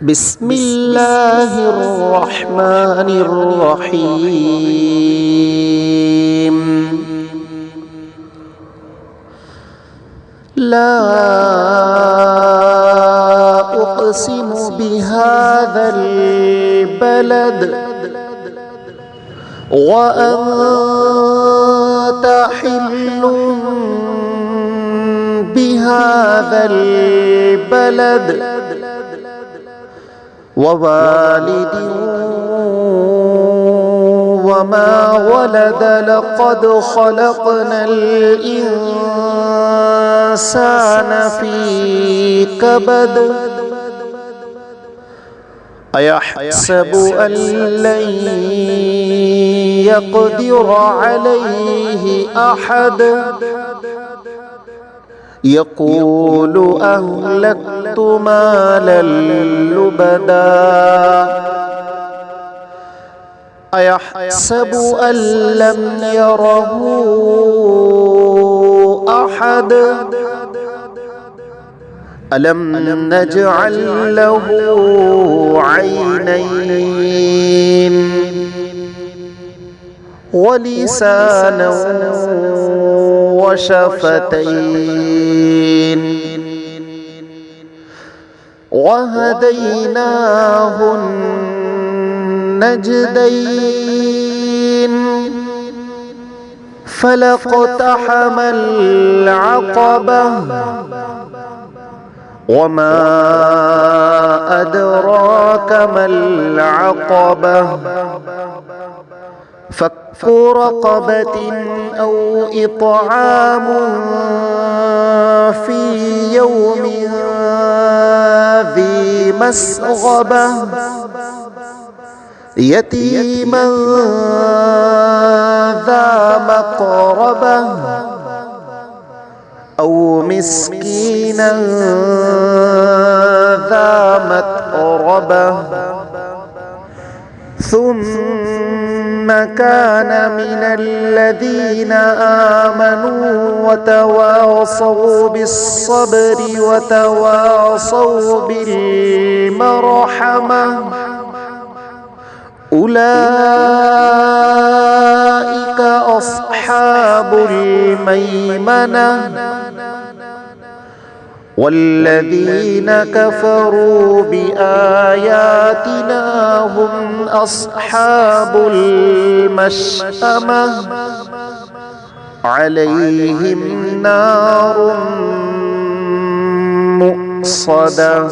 بسم الله الرحمن الرحيم. لا أقسم بهذا البلد وأنت حل بهذا البلد ووالد وما ولد. لقد خلقنا الإنسان في كبد. أيحسب أن لن يقدر عليه أحد. يقول أهلكت مالا لبدا. أيحسب أن لم يره أحد. ألم نجعل له عينين ولسانا وشفتين وهديناه النجدين. فلاقتحم العقبة وما أدراك ما العقبة. فك رقبة أو إطعام في يوم ذي مسغبة يتيما ذا مقربة أو مسكينا ذا متربة. ثم كان من الذين آمنوا وتواصوا بالصبر وتواصوا بالمرحمة أولئك أصحاب الميمنة. والذين كفروا بآياتنا هم أصحاب المشأمة عليهم نار مؤصدة.